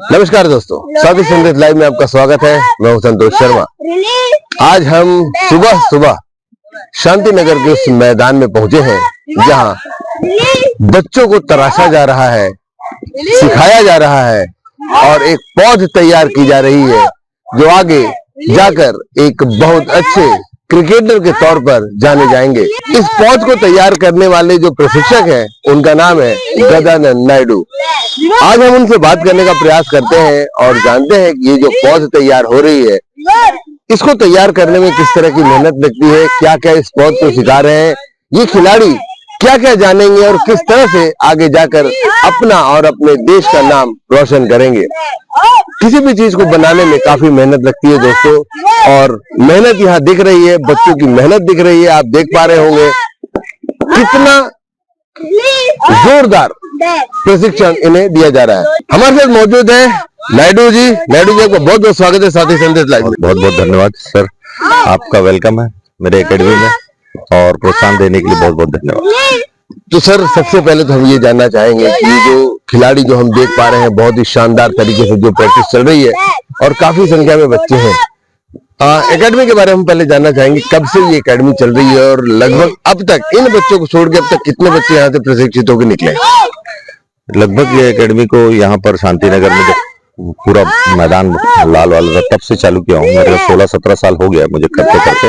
नमस्कार दोस्तों, साथी संदेश लाइव में आपका स्वागत है। मैं हूं संतोष शर्मा। आज हम सुबह सुबह शांति नगर के उस मैदान में पहुंचे हैं जहां बच्चों को तराशा जा रहा है, सिखाया जा रहा है और एक पौध तैयार की जा रही है जो आगे जाकर एक बहुत अच्छे क्रिकेटर के तौर पर जाने जाएंगे। इस पौध को तैयार करने वाले जो प्रशिक्षक हैं उनका नाम है गजानन नायडू। आज हम उनसे बात करने का प्रयास करते हैं और जानते हैं कि ये जो पौध तैयार हो रही है इसको तैयार करने में किस तरह की मेहनत लगती है, क्या क्या इस पौध को सिखा रहे हैं, ये खिलाड़ी क्या क्या जानेंगे और किस तरह से आगे जाकर अपना और अपने देश का नाम रोशन करेंगे। किसी भी चीज को बनाने में काफी मेहनत लगती है दोस्तों, और मेहनत यहाँ दिख रही है, बच्चों की मेहनत दिख रही है। आप देख पा रहे होंगे कितना जोरदार प्रशिक्षण इन्हें दिया जा रहा है। हमारे साथ मौजूद है नायडू जी। नायडू जी, आपका बहुत बहुत स्वागत है साथी संदेश लाइव में। बहुत बहुत धन्यवाद सर, आपका वेलकम है मेरे एकेडमी में और प्रोत्साहन देने के लिए बहुत बहुत धन्यवाद। तो सर, सबसे पहले तो हम ये जानना चाहेंगे कि जो खिलाड़ी जो हम देख पा रहे हैं बहुत ही शानदार तरीके से जो प्रैक्टिस चल रही है और काफी संख्या में बच्चे हैं, एकेडमी के बारे में हम पहले जानना चाहेंगे कब से ये एकेडमी चल रही है और लगभग अब तक इन बच्चों को छोड़ के अब तक कितने बच्चे यहाँ से प्रशिक्षित होकर निकले? लगभग ये एकेडमी को यहाँ पर शांति नगर में जब पूरा मैदान लाल वाला तब से चालू किया हूँ। मेरे 16-17 साल हो गया मुझे करते करते,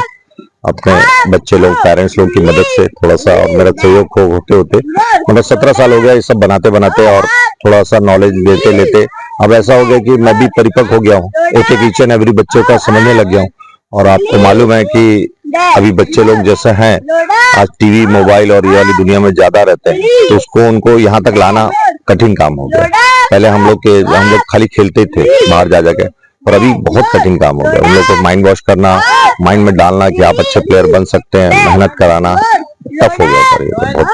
अपने बच्चे लोग पेरेंट्स लोग की मदद से थोड़ा सा और मेरा सहयोग को होते होते मतलब 17 साल हो गया ये सब बनाते बनाते और थोड़ा सा नॉलेज लेते लेते अब ऐसा हो गया कि मैं भी परिपक्व हो गया हूँ, एक एक ईच एंड एवरी बच्चे का समझने लग गया हूँ। और आपको मालूम है कि अभी बच्चे लोग जैसे हैं आज टीवी मोबाइल और ये वाली दुनिया में ज्यादा रहते हैं, तो उसको उनको यहाँ तक लाना कठिन काम हो गया। पहले हम लोग खाली खेलते थे बाहर जा जाके, और अभी बहुत कठिन काम हो गया। उन लोग को माइंड वॉश करना, माइंड में डालना कि आप अच्छे प्लेयर बन सकते हैं, मेहनत कराना टफ हो गया सर। ये बहुत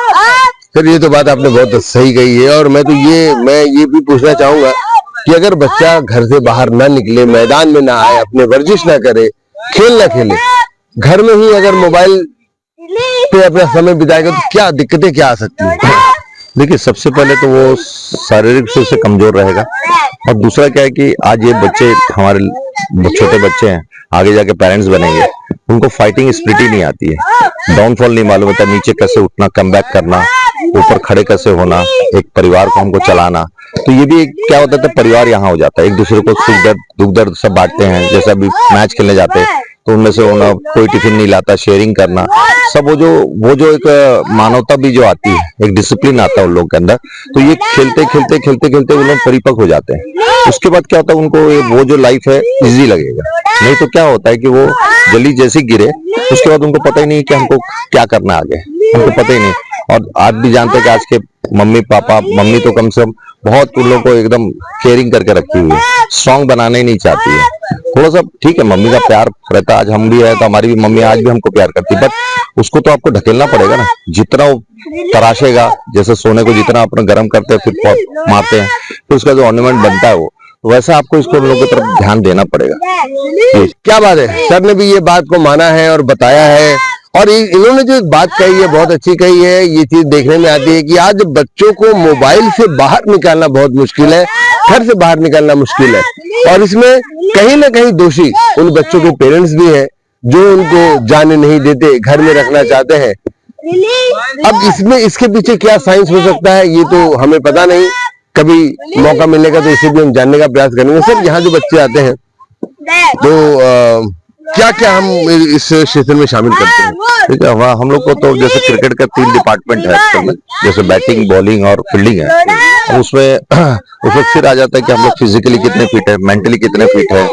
सर, ये तो बात आपने बहुत सही कही है। और मैं ये भी पूछना चाहूंगा कि अगर बच्चा घर से बाहर ना निकले, मैदान में ना आए, अपने वर्जिश ना करे, खेल ना खेले, घर में ही अगर मोबाइल पे अपना समय बिताएगा तो क्या दिक्कतें क्या आ सकती है? देखिए, सबसे पहले तो वो शारीरिक रूप से कमजोर रहेगा, और दूसरा क्या है कि आज ये बच्चे हमारे छोटे बच्चे हैं, आगे जाके पेरेंट्स बनेंगे, उनको फाइटिंग स्पिरिट ही नहीं आती है, डाउनफॉल नहीं मालूम होता, नीचे कैसे उठना, कमबैक करना, ऊपर खड़े कैसे होना, एक परिवार को हमको चलाना। तो ये भी क्या होता है, परिवार यहाँ हो जाता है, एक दूसरे को सुख दर्द दुख दर्द सब बांटते हैं। जैसे अभी मैच खेलने जाते हैं तो उनमें से होना, कोई टिफिन नहीं लाता, शेयरिंग करना, सब वो जो एक मानवता भी जो आती है, एक डिसिप्लिन आता है उन लोगों के अंदर। तो ये खेलते खेलते खेलते खेलते वो लोग परिपक्व हो जाते हैं। उसके बाद क्या होता है, उनको वो जो लाइफ है इजी लगेगा। नहीं तो क्या होता है कि वो जल्दी जैसे गिरे उसके बाद उनको पता ही नहीं कि हमको क्या करना आगे, उनको पता ही नहीं। और आज भी जानते हैं कि आज के मम्मी पापा, मम्मी तो कम से कम बहुत उन लोगों को एकदम केयरिंग करके रखी हुई है, स्ट्रॉन्ग बनाना ही नहीं चाहती है। थोड़ा सा ठीक है, मम्मी का प्यार रहता, आज हम भी है तो हमारी भी मम्मी आज भी हमको प्यार करती, बट उसको तो आपको ढकेलना पड़ेगा ना। जितना वो तराशेगा, जैसे सोने को जितना अपना गर्म करते हैं फिर मारते हैं, फिर उसका जो ऑर्नामेंट बनता है वो, वैसा आपको इसको उन लोगों की तरफ ध्यान देना पड़ेगा। क्या बात है, सर ने भी ये बात को माना है और बताया है। और इन्होंने जो एक बात कही है बहुत अच्छी कही है। ये चीज देखने में आती है कि आज बच्चों को मोबाइल से बाहर निकालना बहुत मुश्किल है, घर से बाहर निकालना मुश्किल है, और इसमें कहीं ना कहीं दोषी उन बच्चों के पेरेंट्स भी हैं जो उनको जाने नहीं देते, घर में रखना चाहते हैं। अब इसके पीछे क्या साइंस हो सकता है ये तो हमें पता नहीं, कभी मौका मिलेगा तो इसे भी हम जानने का प्रयास करेंगे। सर, यहाँ जो बच्चे आते हैं तो क्या क्या हम इस क्षेत्र में शामिल करते हैं? ठीक है, हम लोग को तो जैसे क्रिकेट का 3 डिपार्टमेंट है आजकल में, जैसे बैटिंग, बॉलिंग और फील्डिंग है। उसमें फिर आ जाता है कि हम लोग फिजिकली कितने फिट है, मेंटली कितने फिट है,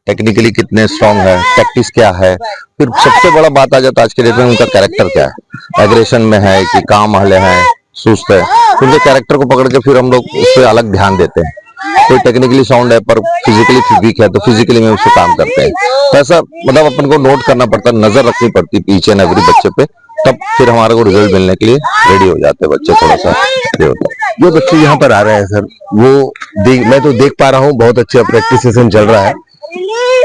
टेक्निकली कितने स्ट्रांग है, टैक्टिस क्या है। फिर सबसे बड़ा बात आ जाता है आज के डेट में उनका कैरेक्टर क्या है, एग्रेशन में है कि काम वाले है, सुस्त है। उनके कैरेक्टर को पकड़ के फिर हम लोग उस पर अलग ध्यान देते हैं। कोई टेक्निकली साउंड है पर फिजिकली वीक है तो फिजिकली में उससे काम करते हैं। तो ऐसा मतलब अपन को नोट करना पड़ता है, नजर रखनी पड़ती है पीछे एवरी बच्चे पे, तब फिर हमारे को रिजल्ट मिलने के लिए रेडी हो जाते हैं बच्चे। थोड़ा सा जो बच्चे यहाँ पर आ रहे हैं सर, वो मैं तो देख पा रहा हूँ बहुत अच्छा प्रैक्टिस सेशन चल रहा है।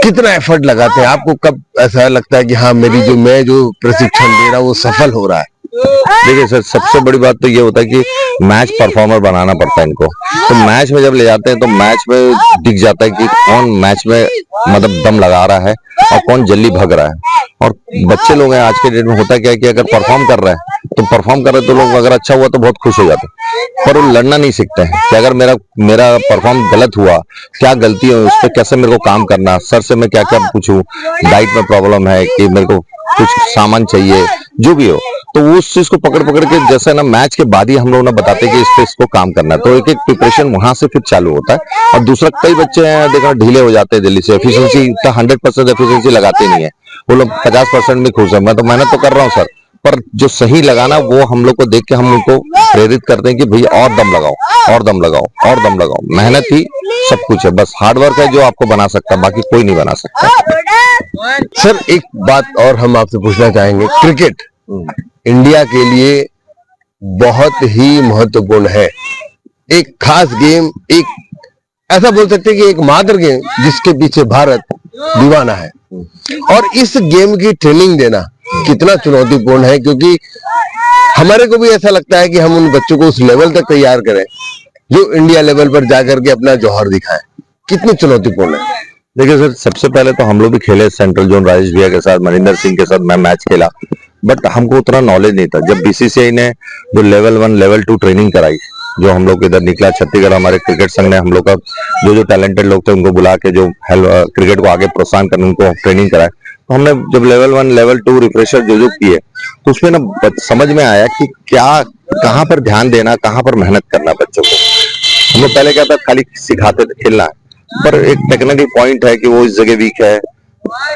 कितना एफर्ट लगाते हैं? आपको कब ऐसा लगता है कि हाँ मैं जो प्रशिक्षण दे रहा हूँ वो सफल हो रहा है? देखिए सर, सबसे बड़ी बात तो ये होता है कि मैच परफॉर्मर बनाना पड़ता है इनको। तो मैच में जब ले जाते हैं तो मैच में दिख जाता है कि कौन मैच में मतलब दम लगा रहा है और कौन जल्दी भाग रहा है। और बच्चे लोग हैं आज के डेट में, होता क्या है कि अगर परफॉर्म कर रहा है तो लोग अगर अच्छा हुआ तो बहुत खुश हो जाते हैं, पर वो लड़ना नहीं सीखते हैं कि अगर मेरा परफॉर्म गलत हुआ, क्या गलती है उस पर, कैसे मेरे को काम करना, सर से मैं क्या क्या पूछूं, डाइट में प्रॉब्लम है कि मेरे को कुछ सामान चाहिए, जो भी हो। तो वो उस चीज को पकड़ पकड़ के जैसे ना मैच के बाद ही हम लोग ना बताते हैं कि इस पे इसको काम करना है, तो एक एक प्रिपरेशन वहां से फिर चालू होता है। और दूसरा, कई बच्चे हैं देखो ढीले हो जाते हैं दिल्ली से, एफिशिएंसी 100% एफिशिएंसी लगाते नहीं है, वो लोग 50% में खुश है। मैं तो मेहनत तो कर रहा हूँ सर, पर जो सही लगाना वो हम लोग को देख के हम उनको प्रेरित करते हैं कि भैया और दम लगाओ, और दम लगाओ, और दम लगाओ। मेहनत ही सब कुछ है, बस हार्डवर्क है जो आपको बना सकता है, बाकी कोई नहीं बना सकता। सर एक बात और हम आपसे पूछना चाहेंगे, क्रिकेट इंडिया के लिए बहुत ही महत्वपूर्ण है, एक खास गेम, एक ऐसा बोल सकते हैं कि एक मात्र गेम जिसके पीछे भारत दीवाना है। और इस गेम की ट्रेनिंग देना कितना चुनौतीपूर्ण है, क्योंकि हमारे को भी ऐसा लगता है कि हम उन बच्चों को उस लेवल तक तैयार करें जो इंडिया लेवल पर जाकर के अपना जौहर दिखाए, कितनी चुनौतीपूर्ण है। देखिए सर, सबसे पहले तो हम लोग भी खेले सेंट्रल जोन राजेश भैया के साथ, मनिंदर सिंह के साथ मैं मैच खेला, बट हमको उतना नॉलेज नहीं था। जब बीसीसीआई ने जो लेवल 1 लेवल 2 ट्रेनिंग कराई, जो हम लोग इधर निकला छत्तीसगढ़, हमारे क्रिकेट संघ ने हम लोग का जो टैलेंटेड लोग थे उनको बुला के जो क्रिकेट को आगे प्रोत्साहन करने उनको ट्रेनिंग कराए, तो हमने जब लेवल 1 लेवल 2 रिफ्रेशर जो किए, तो उसमें ना समझ में आया कि क्या कहाँ पर ध्यान देना, कहाँ पर मेहनत करना बच्चों को। हम लोग पहले क्या था, खाली सिखाते थे खेलना, पर एक टेक्निकल पॉइंट है कि वो इस जगह वीक है,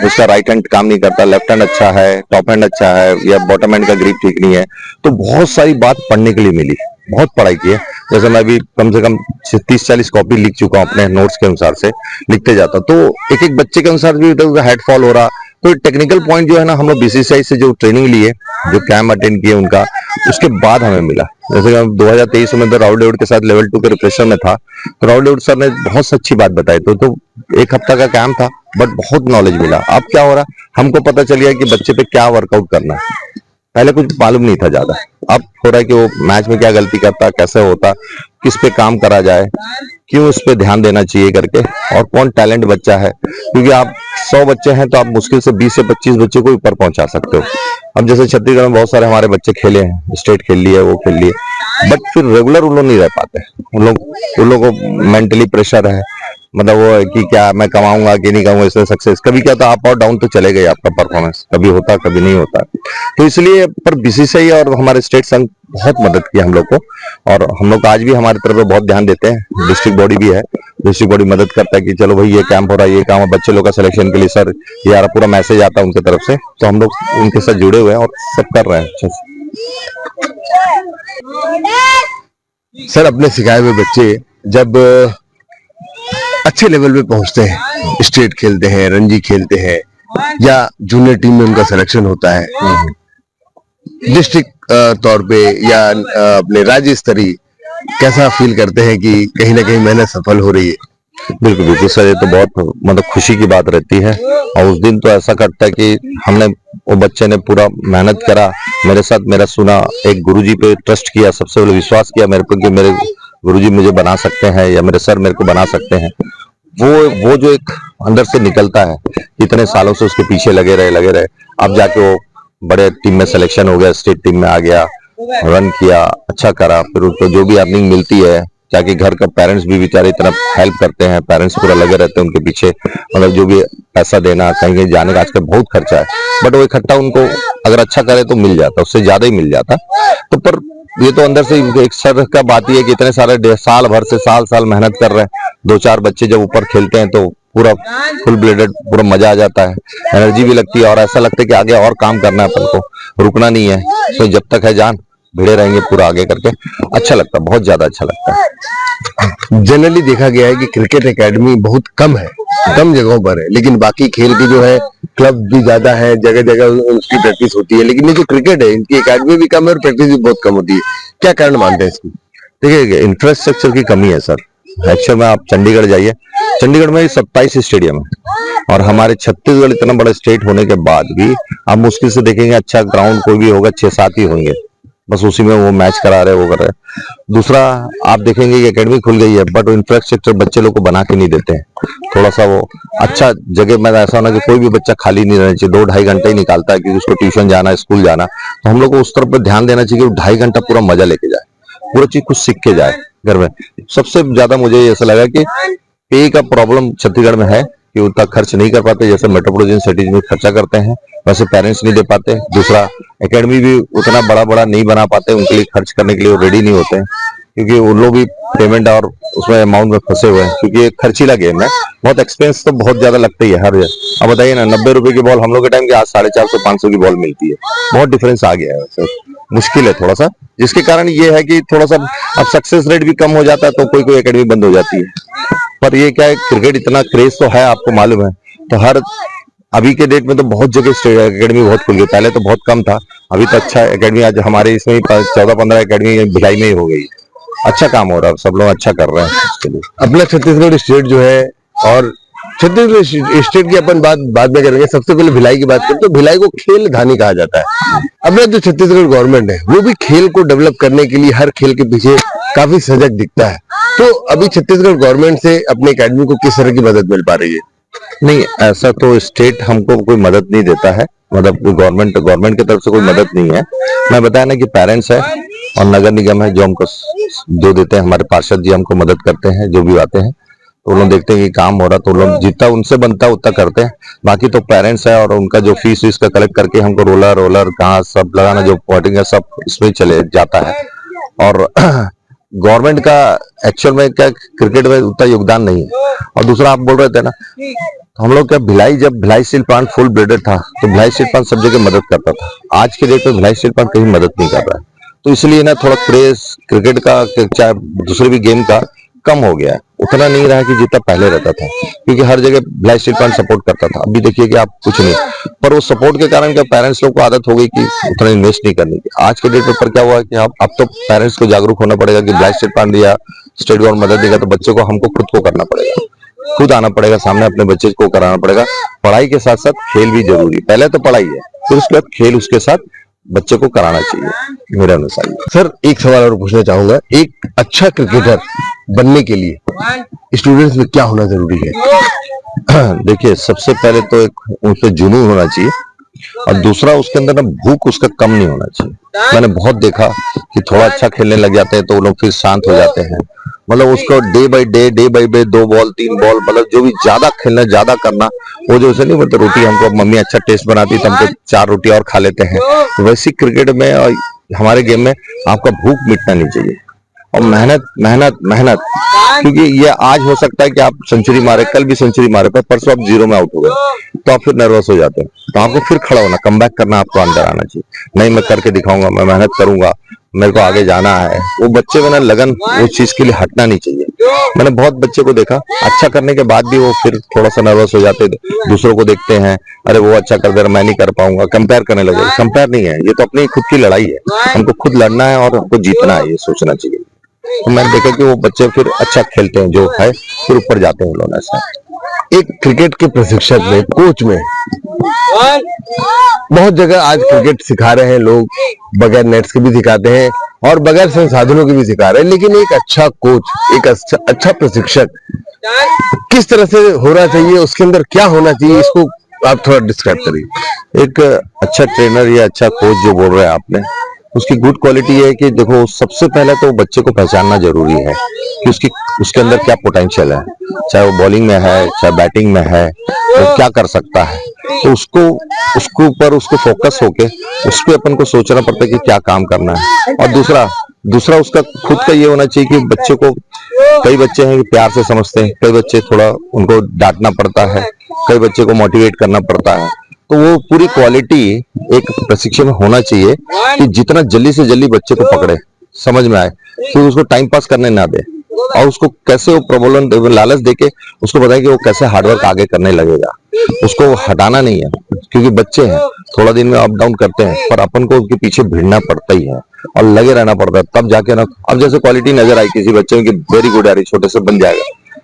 उसका राइट हैंड काम नहीं करता, लेफ्ट हैंड अच्छा है, टॉप हैंड अच्छा है, या बॉटम हैंड का ग्रिप ठीक नहीं है। तो बहुत सारी बात पढ़ने के लिए मिली, बहुत पढ़ाई की है। जैसे मैं भी कम से कम 30-40 कॉपी लिख चुका हूँ अपने नोट्स के अनुसार से, लिखते जाता। तो एक एक बच्चे के अनुसार भी हेड फॉल हो रहा। तो टेक्निकल पॉइंट जो है ना, हम लोग बीसीसीआई से जो ट्रेनिंग लिए, जो कैंप अटेंड किए उनका, उसके बाद हमें मिला। जैसे 2023 में तो राहुल डेविड के साथ लेवल 2 के रिफ्रेशर में था, तो राहुल डेविड सर ने बहुत अच्छी बात बताई। तो एक हफ्ता का कैंप था, बट बहुत नॉलेज मिला। अब क्या हो रहा, हमको पता चल गया कि बच्चे पे क्या वर्कआउट करना है। पहले कुछ मालूम नहीं था ज्यादा, अब हो रहा है कि वो मैच में क्या गलती करता, कैसे होता, किस पे काम करा जाए, क्यों उस पे ध्यान देना चाहिए करके, और कौन टैलेंट बच्चा है। क्योंकि आप 100 बच्चे हैं तो आप मुश्किल से 20 से 25 बच्चे को ऊपर पहुंचा सकते हो। अब जैसे छत्तीसगढ़ में बहुत सारे हमारे बच्चे खेले हैं, स्टेट खेल लिए, वो खेल लिए, बट फिर रेगुलर उन लोग नहीं रह पाते। उन लोग को मेंटली प्रेशर है, मतलब वो है कि क्या मैं कमाऊंगा कि नहीं कमाऊंगा, इसमें सक्सेस कभी क्या था, अप और डाउन तो चले गए आपका परफॉर्मेंस, कभी होता कभी नहीं होता। तो इसलिए पर बीसीसीआई और हमारे स्टेट संघ बहुत मदद की हम लोग को, और हम लोग आज भी हमारी तरफ बहुत ध्यान देते हैं। डिस्ट्रिक्ट बॉडी भी है, डिस्ट्रिक्ट बॉडी मदद करता है कि चलो भाई ये कैंप हो रहा है, ये काम है, बच्चे लोग का सिलेक्शन के लिए सर ये यार पूरा मैसेज आता है उनकी तरफ से, तो हम लोग उनके साथ जुड़े हुए हैं और सब कर रहे हैं अच्छे से। सर अपने सिखाए हुए बच्चे जब अच्छे लेवल पे पहुंचते हैं, स्टेट खेलते हैं, रणजी खेलते हैं, या जूनियर टीम में उनका सिलेक्शन होता है, डिस्ट्रिक्ट तौर पे या अपने राज्य स्तरीय, कैसा फील करते हैं कि कहीं ना कहीं मेहनत सफल हो रही है? बिल्कुल बिल्कुल सर, ये तो बहुत मतलब खुशी की बात रहती है। और उस दिन तो ऐसा करता है कि हमने, वो बच्चे ने पूरा मेहनत करा मेरे साथ, मेरा सुना, एक गुरुजी पे ट्रस्ट किया, सबसे पहले विश्वास किया मेरे पे कि मेरे गुरुजी मुझे बना सकते हैं, या मेरे सर मेरे को बना सकते हैं। वो जो एक अंदर से निकलता है, इतने सालों से उसके पीछे लगे रहे, अब जाके वो बड़े टीम में सिलेक्शन हो गया, स्टेट टीम में आ गया, रन किया, अच्छा करा, फिर उसको जो भी अर्निंग मिलती है, जाके घर का पेरेंट्स भी बेचारे इतना हेल्प करते हैं, पेरेंट्स पूरा लगे रहते हैं उनके पीछे, मतलब जो भी पैसा देना, कहीं जाने का आजकल बहुत खर्चा है, बट वो इकट्ठा उनको अगर अच्छा करे तो मिल जाता, उससे ज्यादा ही मिल जाता। तो पर ये तो अंदर से एक सर का बात ही है कि इतने सारे साल भर से साल मेहनत कर रहे हैं, 2-4 बच्चे जब ऊपर खेलते हैं तो पूरा फुल ब्लेडेड, पूरा मजा आ जाता है, एनर्जी भी लगती है, और ऐसा लगता है कि आगे और काम करना है अपन को, रुकना नहीं है। तो जब तक है जान भिड़े रहेंगे पूरा आगे करके, अच्छा लगता है, बहुत ज्यादा अच्छा लगता है। जनरली देखा गया है कि क्रिकेट एकेडमी बहुत कम है, कम जगहों पर है, लेकिन बाकी खेल की जो है क्लब भी ज्यादा है, जगह जगह उसकी प्रैक्टिस होती है, लेकिन ये जो क्रिकेट है इनकी एकेडमी भी कम है और प्रैक्टिस भी बहुत कम होती है। क्या कारण मानते हैं इसको? देखिए इंफ्रास्ट्रक्चर की कमी है सर, एक्चुअल में आप चंडीगढ़ जाइए, चंडीगढ़ में 27 स्टेडियम है और हमारे छत्तीसगढ़ इतना बड़ा स्टेट होने के बाद भी आप मुश्किल से देखेंगे अच्छा ग्राउंड कोई भी होगा 6-7 ही होंगे, बस उसी में वो मैच करा रहे वो कर रहे हैं। दूसरा आप देखेंगे कि एकेडमी खुल गई है बट इंफ्रास्ट्रक्चर बच्चे लोग को बना के नहीं देते हैं। थोड़ा सा वो अच्छा जगह में ऐसा होना कि कोई भी बच्चा खाली नहीं रहना चाहिए, 2-2.5 घंटे ही निकालता है क्योंकि उसको ट्यूशन जाना, स्कूल जाना, तो हम लोग को उस तरफ पर ध्यान देना चाहिए कि वो 2.5 घंटा पूरा मजा लेके जाए, पूरा चीज कुछ सीख के जाए घर में। सबसे ज्यादा मुझे ऐसा लगा कि पे का प्रॉब्लम छत्तीसगढ़ में है कि उतना खर्च नहीं कर पाते जैसे मेट्रोपॉलिटन सिटीज में खर्चा करते हैं, वैसे पेरेंट्स नहीं दे पाते। दूसरा एकेडमी भी उतना बड़ा बड़ा नहीं बना पाते, उनके लिए खर्च करने के लिए वो रेडी नहीं होते हैं क्योंकि उन लोग भी पेमेंट और उसमें अमाउंट में फंसे हुए हैं क्योंकि ये खर्चीला गेम है, बहुत एक्सपेंस तो बहुत ज्यादा लगता ही है हर। अब बताइए ना 90 रुपए की बॉल हम लोग के टाइम की आज 450-500 की बॉल मिलती है, बहुत डिफरेंस आ गया है। सर मुश्किल है थोड़ा सा, जिसके कारण ये है कि थोड़ा सा अब सक्सेस रेट भी कम हो जाता है तो कोई कोई एकेडमी बंद हो जाती है। पर ये क्या है, क्रिकेट इतना क्रेज तो है आपको मालूम है, तो हर अभी के डेट में तो बहुत जगह एकेडमी बहुत खुल गई, पहले तो बहुत कम था, अभी तो अच्छा एकेडमी आज हमारे इसमें 14-15 एकेडमी भिलाई में ही हो गई। अच्छा काम हो रहा है, सब लोग अच्छा कर रहे हैं इसके लिए। अपना छत्तीसगढ़ स्टेट जो है, और छत्तीसगढ़ स्टेट की अपन बात बाद में करेंगे, सबसे पहले भिलाई की बात करें तो भिलाई को खेल धानी कहा जाता है। अपना जो छत्तीसगढ़ गवर्नमेंट है वो भी खेल को डेवलप करने के लिए हर खेल के पीछे काफी सजग दिखता है, तो अभी छत्तीसगढ़ गवर्नमेंट से अपने एकेडमी को किस तरह की मदद मिल पा रही है? नहीं, ऐसा तो स्टेट हमको कोई मदद नहीं देता है, मतलब गवर्नमेंट की तरफ से कोई मदद नहीं है। मैं बताया ना कि पेरेंट्स है और नगर निगम है जो हमको जो देते हैं, हमारे पार्षद जी हमको मदद करते हैं, जो भी आते हैं तो लोग देखते हैं कि काम हो रहा तो लोग जितना उनसे बनता है उतना करते हैं। बाकी तो पेरेंट्स है और उनका जो फीस का कलेक्ट करके हमको रोलर कहाँ सब लगाना, जो पॉटिंग है सब इसमें चले जाता है। और गवर्नमेंट का एक्चुअल में क्या क्रिकेट में उतना योगदान नहीं है। और दूसरा आप बोल रहे थे ना, तो हम लोग क्या जब Bhilai steel plant full blooded था तो भिलाई स्टील प्लांट सब जगह मदद करता था, आज के डेट में भिलाई स्टील प्लांट कहीं मदद नहीं कर रहा है, तो इसलिए ना थोड़ा क्रेज क्रिकेट का चाहे दूसरे भी गेम का कम हो गया है, उतना नहीं रहा कि जितना पहले रहता था, क्योंकि हर जगह भिलाई स्टील प्लांट सपोर्ट करता था। अभी देखिए कि आप कुछ नहीं, पर वो सपोर्ट के कारण क्या पेरेंट्स लोग को आदत हो गई कि उतना इन्वेस्ट नहीं करने की। आज के डेट पर क्या हुआ है कि अब तो पेरेंट्स को जागरूक होना पड़ेगा कि भिलाई स्टील प्लांट या स्टेट गवर्नमेंट मदद देगा तो बच्चे को हमको खुद को करना पड़ेगा, खुद आना पड़ेगा सामने, अपने बच्चे को कराना पड़ेगा। पढ़ाई के साथ साथ खेल भी जरूरी, पहले तो पढ़ाई है फिर उसके बाद खेल उसके साथ बच्चे को कराना चाहिए मेरे अनुसार। सर एक सवाल और पूछना चाहूंगा, एक अच्छा क्रिकेटर बनने के लिए स्टूडेंट्स में क्या होना जरूरी है? देखिए सबसे पहले तो एक उनसे जुनून होना चाहिए और दूसरा उसके अंदर ना भूख उसका कम नहीं होना चाहिए। मैंने बहुत देखा कि थोड़ा अच्छा खेलने लग जाते हैं तो वो लोग फिर शांत हो जाते हैं, मतलब उसको day by day 2 ball 3 ball मतलब जो भी ज्यादा खेलना ज्यादा करना, वो जो नहीं बोलते रोटी हमको मम्मी अच्छा टेस्ट बनाती तो हमको 4 रोटी और खा लेते हैं, तो वैसे क्रिकेट में और हमारे गेम में आपका भूख मिटना नहीं चाहिए और मेहनत मेहनत मेहनत, क्योंकि ये आज हो सकता है कि आप सेंचुरी मारे, कल भी सेंचुरी मारे, पर परसों आप 0 में आउट हो गए तो आप फिर नर्वस हो जाते हैं, तो आपको फिर खड़ा होना, कमबैक करना आपको अंदर आना चाहिए। नहीं मैं करके दिखाऊंगा, मैं मेहनत करूंगा, मेरे को आगे जाना है, वो बच्चे में ना लगन, वो चीज के लिए हटना नहीं चाहिए। मैंने बहुत बच्चे को देखा अच्छा करने के बाद भी वो फिर थोड़ा सा नर्वस हो जाते, दूसरों को देखते हैं, अरे वो अच्छा कर दे रहा मैं नहीं कर पाऊंगा, कंपेयर करने लगे। कंपेयर नहीं है, ये तो अपनी खुद की लड़ाई है, हमको खुद लड़ना है और हमको जीतना है, ये सोचना चाहिए। तो मैंने देखा कि वो बच्चे फिर अच्छा खेलते हैं जो है, फिर ऊपर जाते हैं लोग। ऐसा एक क्रिकेट के प्रशिक्षक में, कोच में, बहुत जगह आज क्रिकेट सिखा रहे हैं लोग, बगैर नेट्स के भी सिखाते हैं और बगैर संसाधनों के भी सिखा रहे हैं, लेकिन एक अच्छा कोच, एक अच्छा प्रशिक्षक किस तरह से होना चाहिए, उसके अंदर क्या होना चाहिए, इसको आप थोड़ा डिस्क्राइब करिए। एक अच्छा ट्रेनर या अच्छा कोच जो बोल रहे हैं आपने, उसकी गुड क्वालिटी है कि देखो सबसे पहले तो बच्चे को पहचानना जरूरी है कि उसके अंदर क्या पोटेंशियल है, चाहे वो बॉलिंग में है चाहे बैटिंग में है, वो क्या कर सकता है, तो उसको ऊपर उसको फोकस होके उस पर अपन को सोचना पड़ता है कि क्या काम करना है। और दूसरा उसका खुद का ये होना चाहिए कि बच्चे को, कई बच्चे हैं कि प्यार से समझते हैं, कई बच्चे थोड़ा उनको डांटना पड़ता है, कई बच्चे को मोटिवेट करना पड़ता है, तो वो पूरी क्वालिटी एक प्रशिक्षण में होना चाहिए कि जितना जल्दी से जल्दी बच्चे को पकड़े, समझ में आए, फिर उसको टाइम पास करने ना दे और उसको कैसे वो प्रबोधन लालच देके उसको बताए कि वो कैसे हार्डवर्क आगे करने लगेगा, उसको हटाना नहीं है, क्योंकि बच्चे हैं थोड़ा दिन में अप डाउन करते हैं, पर अपन को उनके पीछे भिड़ना पड़ता ही है। और लगे रहना पड़ता है, तब जाके ना अब जैसे क्वालिटी नजर आई किसी बच्चे की वेरी गुड आ रही, छोटे से बन जाएगा,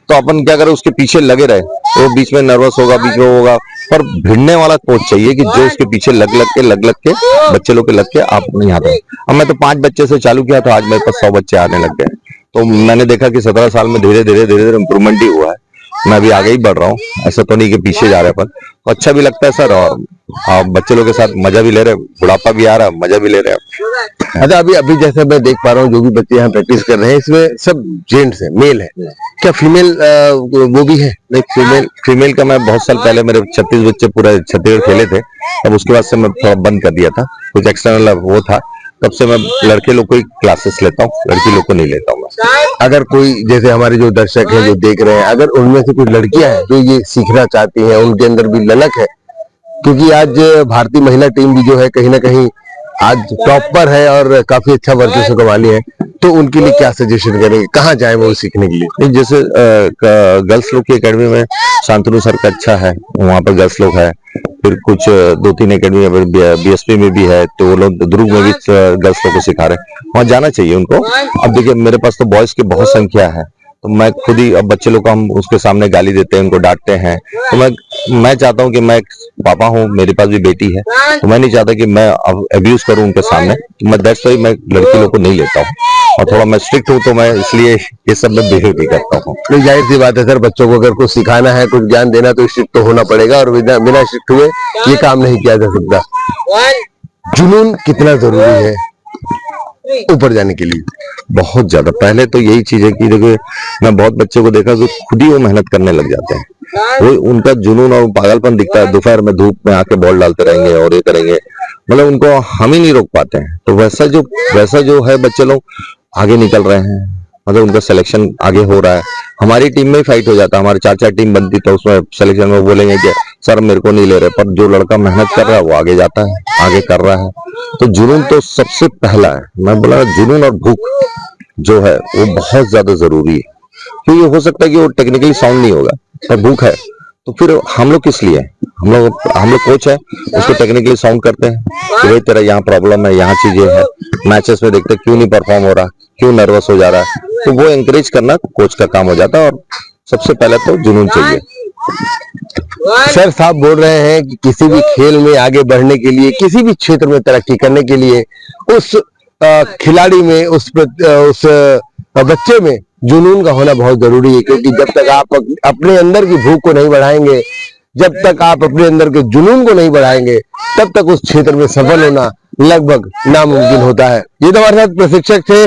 तो अपन क्या करें उसके पीछे लगे रहे, वो बीच में नर्वस होगा, बीच में होगा, पर भिड़ने वाला कोच चाहिए कि जो उसके पीछे लग लग के बच्चे लोग के लग के आप नहीं आते। अब मैं तो 5 बच्चे से चालू किया, तो आज मेरे पास 100 बच्चे आने लग गए। तो मैंने देखा कि 17 साल में धीरे धीरे इम्प्रूवमेंट ही हुआ है। मैं अभी आगे ही बढ़ रहा हूँ, ऐसा तो नहीं कि पीछे जा रहे हैं, तो अच्छा भी लगता है सर, और बच्चे लोग के साथ मजा भी ले रहे हैं, बुढ़ापा भी आ रहा है, मजा भी ले रहे हैं। अच्छा, अभी जैसे मैं देख पा रहा हूँ जो भी बच्चे यहाँ प्रैक्टिस कर रहे हैं इसमें सब जेंट्स है, मेल है, क्या फीमेल वो भी है? नहीं, फीमेल का मैं बहुत साल पहले मेरे 36 बच्चे पूरे छत्तीसगढ़ खेले थे, तब उसके बाद से मैं थोड़ा बंद कर दिया था, कुछ एक्सटर्नल वो था, तब से मैं लड़के लोग को ही क्लासेस लेता हूँ, लड़की लोग को नहीं लेता हूँ मैं। अगर कोई जैसे हमारे जो दर्शक हैं जो देख रहे हैं, अगर उनमें से कुछ लड़कियां हैं जो ये सीखना चाहती हैं, उनके अंदर भी ललक है, क्योंकि आज भारतीय महिला टीम भी जो है कहीं ना कहीं आज टॉप पर है और काफी अच्छा वर्चस्व कमा लिया है, तो उनके लिए क्या सजेशन करेंगे, कहाँ जाए वो सीखने के लिए? नहीं, जैसे गर्ल्स लोग की एकेडमी में शांतनु सर का अच्छा है, वहाँ पर गर्ल्स लोग है, फिर कुछ 2-3 एकेडमी बीएसपी में भी है, तो वो लोग दुर्ग में भी गर्ल्स लोग को सिखा रहे हैं, वहाँ जाना चाहिए उनको। अब देखिए मेरे पास तो बॉयज की बहुत संख्या है, तो मैं खुद ही अब बच्चे लोग को हम उसके सामने गाली देते हैं, उनको डांटते हैं, तो मैं चाहता हूँ कि मैं पापा हूँ, मेरे पास भी बेटी है, तो मैं नहीं चाहता कि मैं अब्यूज करूँ उनके सामने, तो मैं दैट्स व्हाई मैं लड़की लोग को नहीं लेता हूँ, और थोड़ा मैं स्ट्रिक्ट हूँ, तो मैं इसलिए ये सब में बिहेव नहीं करता हूँ। नहीं, जाहिर सी बात है सर, बच्चों को अगर कुछ सिखाना है, कुछ ज्ञान देना, तो स्ट्रिक्ट तो होना पड़ेगा, और बिना स्ट्रिक्ट हुए ये काम नहीं किया जा सकता। जुनून कितना जरूरी है ऊपर जाने के लिए? बहुत ज्यादा। पहले तो यही चीज है कि देखो मैं बहुत बच्चों को देखा कि खुद ही वो मेहनत करने लग जाते हैं, वो उनका जुनून और पागलपन दिखता है, दोपहर में धूप में आके बॉल डालते रहेंगे और ये करेंगे, मतलब उनको हम ही नहीं रोक पाते हैं। तो वैसा जो है बच्चे लोग आगे निकल रहे हैं, मतलब उनका सिलेक्शन आगे हो रहा है। हमारी टीम में ही फाइट हो जाता है, हमारी 4-4 टीम बनती, तो उसमें सिलेक्शन में बोलेंगे कि सर मेरे को नहीं ले रहे, पर जो लड़का मेहनत कर रहा है वो आगे जाता है, आगे कर रहा है। तो जुनून तो सबसे पहला है, मैं बोला जुनून और भूख जो है वो बहुत ज्यादा जरूरी है, क्योंकि हो सकता है कि वो टेक्निकली साउंड नहीं होगा, पर भूख है तो फिर हम लोग किस लिए, हम लोग कोच है, उसको टेक्निकली साउंड करते हैं कि भाई तेरा यहाँ प्रॉब्लम है, यहाँ चीजें है, मैचेस में देखते क्यों नहीं परफॉर्म हो रहा, क्यों नर्वस हो जा रहा है, तो वो एंकरेज करना कोच का काम हो जाता है, और सबसे पहले तो जुनून चाहिए। सर साहब बोल रहे हैं कि किसी भी खेल में आगे बढ़ने के लिए, किसी भी क्षेत्र में तरक्की करने के लिए उस खिलाड़ी में, उस बच्चे में जुनून का होना बहुत जरूरी है, क्योंकि जब तक आप अपने अंदर की भूख को नहीं बढ़ाएंगे, जब तक आप अपने अंदर के जुनून को नहीं बढ़ाएंगे, तब तक उस क्षेत्र में सफल होना लगभग नामुमकिन होता है। ये तो हमारे साथ प्रशिक्षक थे,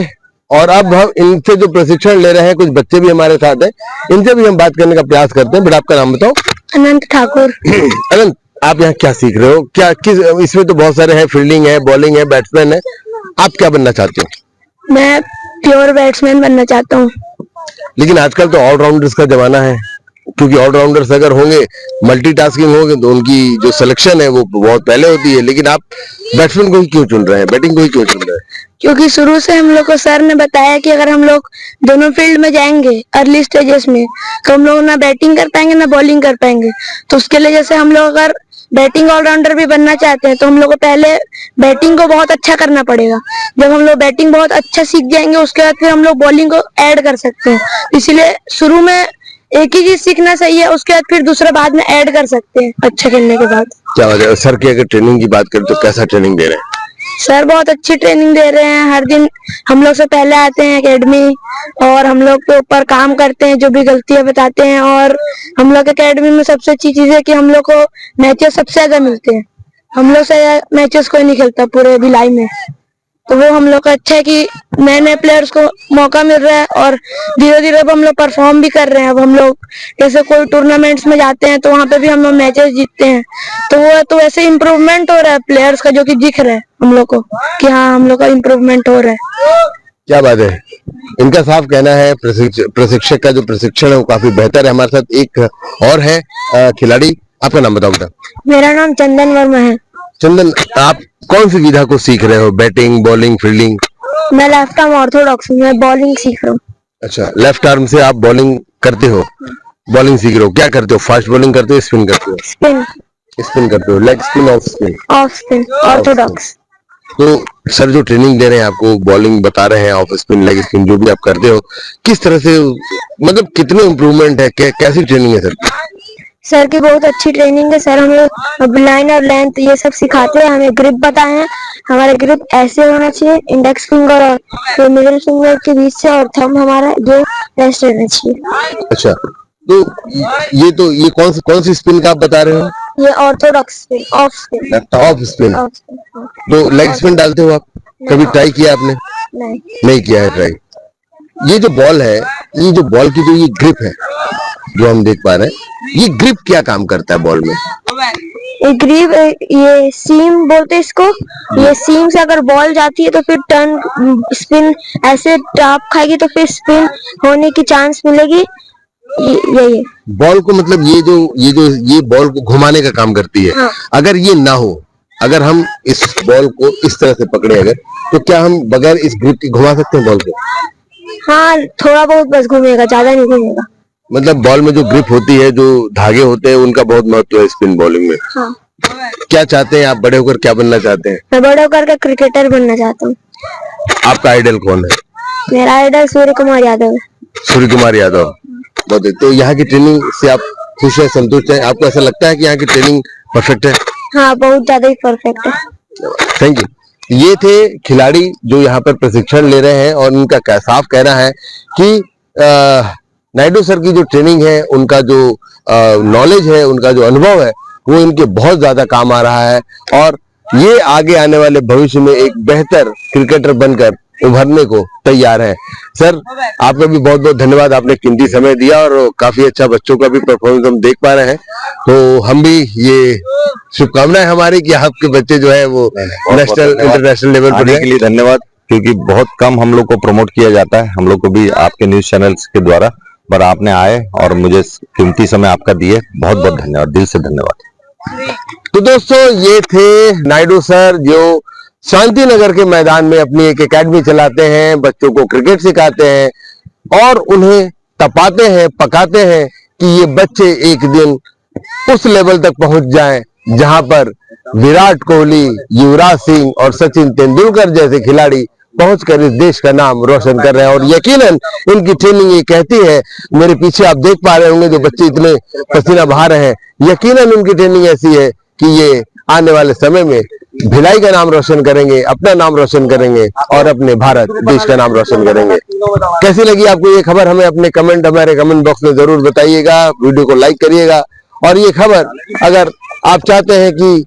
और अब हम इनसे जो प्रशिक्षण ले रहे हैं, कुछ बच्चे भी हमारे साथ हैं, इनसे भी हम बात करने का प्रयास करते हैं। बेटा आपका नाम बताओ। अनंत ठाकुर। अनंत, आप यहाँ क्या सीख रहे हो? क्या किस इसमें तो बहुत सारे हैं, फील्डिंग है, बॉलिंग है, बैट्समैन है, आप क्या बनना चाहते हो? मैं प्योर बैट्समैन बनना चाहता हूँ। लेकिन आजकल तो ऑलराउंडर्स का जमाना है, क्योंकि ऑलराउंडर्स अगर होंगे, मल्टीटास्किंग होंगे, तो उनकी जो सिलेक्शन है वो बहुत पहले होती है। लेकिन आप बैट्समैन को ही क्यों चुन रहे हैं, बैटिंग को ही क्यों चुन रहे हैं? क्योंकि शुरू से हम लोग को सर ने बताया कि अगर हम लोग दोनों फील्ड में जाएंगे अर्ली स्टेजेस में, तो हम लोग ना बैटिंग कर पाएंगे ना बॉलिंग कर पाएंगे। तो उसके लिए जैसे हम लोग अगर बैटिंग ऑलराउंडर भी बनना चाहते हैं, तो हम लोग को पहले बैटिंग को बहुत अच्छा करना पड़ेगा। जब हम लोग बैटिंग बहुत अच्छा सीख जाएंगे, उसके बाद फिर हम लोग बॉलिंग को ऐड कर सकते हैं। इसीलिए शुरू में एक ही चीज सीखना सही है, उसके बाद फिर दूसरा बाद में ऐड कर सकते हैं अच्छा खेलने के बाद। क्या वजह है? सर की अगर ट्रेनिंग की बात करें तो कैसा ट्रेनिंग दे रहे हैं? सर बहुत अच्छी ट्रेनिंग दे रहे हैं, हर दिन हम लोग से पहले आते हैं एकेडमी, और हम लोग के ऊपर काम करते हैं, जो भी गलतियां बताते हैं। और हम लोग एकेडमी में सबसे अच्छी चीज है कि हम लोग को मैचेस सबसे ज्यादा मिलते हैं, हम लोग से मैचेस कोई नहीं खेलता पूरे भिलाई में। तो वो हम लोग का अच्छा है कि नए नए प्लेयर्स को मौका मिल रहा है, और धीरे धीरे अब हम लोग परफॉर्म भी कर रहे हैं। अब हम लोग जैसे कोई टूर्नामेंट्स में जाते हैं, तो वहाँ पे भी हम लोग मैचेस जीतते हैं। तो वो तो वैसे इम्प्रूवमेंट हो रहा है प्लेयर्स का, जो कि दिख रहा है हम लोग को कि हाँ हम लोग का इम्प्रूवमेंट हो रहा है। क्या बात है, इनका साफ कहना है प्रशिक्षक का जो प्रशिक्षण है वो काफी बेहतर है। हमारे साथ एक और है खिलाड़ी, आपका नाम बताओ बेटा। मेरा नाम चंदन वर्मा है। चंदन, आप कौन सी विधा को सीख रहे हो, बैटिंग, बॉलिंग, फील्डिंग? मैं लेफ्ट आर्म ऑर्थोडॉक्स, मैं बॉलिंग सीख रहा हूँ। अच्छा, लेफ्ट आर्म से आप बॉलिंग करते हो, बॉलिंग सीख रहे हो, क्या करते हो? फास्ट बॉलिंग करते हो, स्पिन करते हो? स्पिन। स्पिन करते हो, leg spin, off spin? Off spin, Orthodox. तो सर जो ट्रेनिंग दे रहे हैं आपको, बॉलिंग बता रहे हैं, ऑफ स्पिन, लेग स्पिन, जो भी आप करते हो, किस तरह से, मतलब कितने इम्प्रूवमेंट है, कैसी ट्रेनिंग है सर? सर की बहुत अच्छी ट्रेनिंग है। सर हमें लाइन और लेंथ ये सब सिखाते हैं, हमें ग्रिप बताए हैं। हमारा ग्रिप ऐसे होना चाहिए, इंडेक्स फिंगर और मिडिल फिंगर के बीच से, और थंब हमारा ये रेस्ट रहना चाहिए। अच्छा, तो ये कौन सी स्पिन का आप बता रहे हो? ये Orthodox spin, off spin. Off spin. Off spin, हाँ। तो लेग स्पिन डालते हो आप? कभी ट्राई किया आपने? नहीं किया है ट्राई। ये जो बॉल है, ये जो बॉल की जो ये ग्रिप है जो हम देख पा रहे हैं, ये ग्रिप क्या काम करता है बॉल में? ये ग्रिप, ये सीम बोलते हैं इसको। ये सीम से अगर बॉल जाती है तो फिर टर्न स्पिन ऐसे टाप खाएगी तो फिर स्पिन होने की चांस मिलेगी। यही बॉल को, मतलब ये बॉल को घुमाने का काम करती है। हाँ। अगर ये ना हो, अगर हम इस बॉल को इस तरह से पकड़े अगर, तो क्या हम बगैर इस ग्रिप के घुमा सकते हैं बॉल को? हाँ, थोड़ा बहुत बस घूमेगा, ज्यादा नहीं घूमेगा। मतलब बॉल में जो ग्रिप होती है, जो धागे होते हैं, उनका बहुत महत्व है स्पिन बॉलिंग में। हाँ। क्या चाहते हैं आप, बड़े होकर क्या बनना चाहते हैं? मैं बड़े होकर के क्रिकेटर बनना चाहता हूँ। आपका आइडल कौन है? मेरा आइडल सूर्य कुमार यादव है। सूर्य कुमार यादव। बहुत। तो यहाँ की ट्रेनिंग से आप खुश हैं, संतुष्ट हैं? आपको ऐसा लगता है कि यहाँ की ट्रेनिंग परफेक्ट है? हाँ, बहुत ज्यादा ही परफेक्ट है। Thank you. ये थे खिलाड़ी जो यहाँ पर प्रशिक्षण ले रहे हैं, और उनका साफ कहना है कि नायडू सर की जो ट्रेनिंग है, उनका जो नॉलेज है, उनका जो अनुभव है, वो इनके बहुत ज्यादा काम आ रहा है, और ये आगे आने वाले भविष्य में एक बेहतर क्रिकेटर बनकर उभरने को तैयार है। सर, आपका भी बहुत बहुत धन्यवाद, आपने कीमती समय दिया, और काफी अच्छा बच्चों का भी परफॉर्मेंस हम देख पा रहे हैं। तो हम भी, ये शुभकामनाएं हमारी कि आपके बच्चे जो है वो नेशनल इंटरनेशनल लेवल पर आने के लिए धन्यवाद, क्योंकि बहुत कम हम लोग को प्रमोट किया जाता है, हम लोग को भी आपके न्यूज चैनल्स के द्वारा, पर आपने आए और मुझे कीमती समय आपका दिए, बहुत बहुत धन्यवाद, दिल से धन्यवाद। तो दोस्तों, ये थे नायडू सर जो शांति नगर के मैदान में अपनी एक एकेडमी चलाते हैं, बच्चों को क्रिकेट सिखाते हैं, और उन्हें तपाते हैं, पकाते हैं कि ये बच्चे एक दिन उस लेवल तक पहुंच जाएं जहां पर विराट कोहली, युवराज सिंह और सचिन तेंदुलकर जैसे खिलाड़ी पहुंचकर इस देश का नाम रोशन कर रहे हैं। और यकीनन इनकी ट्रेनिंग ये कहती है, मेरे पीछे आप देख पा रहे होंगे जो बच्चे इतने पसीना बहा रहे हैं, यकीनन उनकी ट्रेनिंग ऐसी है कि ये आने वाले समय में भिलाई का नाम रोशन करेंगे, अपना नाम रोशन करेंगे, और अपने भारत देश का नाम रोशन करेंगे। कैसी लगी आपको ये खबर? हमें अपने कमेंट हमारे कमेंट बॉक्स में जरूर बताइएगा, वीडियो को लाइक करिएगा, और ये खबर अगर आप चाहते हैं कि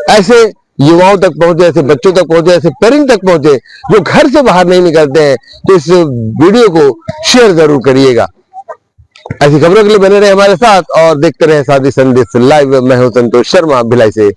ऐसे युवाओं तक पहुंचे, ऐसे बच्चों तक पहुंचे, ऐसे पेरेंट तक पहुंचे जो घर से बाहर नहीं निकलते हैं, तो इस वीडियो को शेयर जरूर करिएगा। ऐसी खबरों के लिए बने रहे हमारे साथ और देखते रहे सादी संदेश लाइव। मैं हूं संतोष शर्मा, भिलाई से।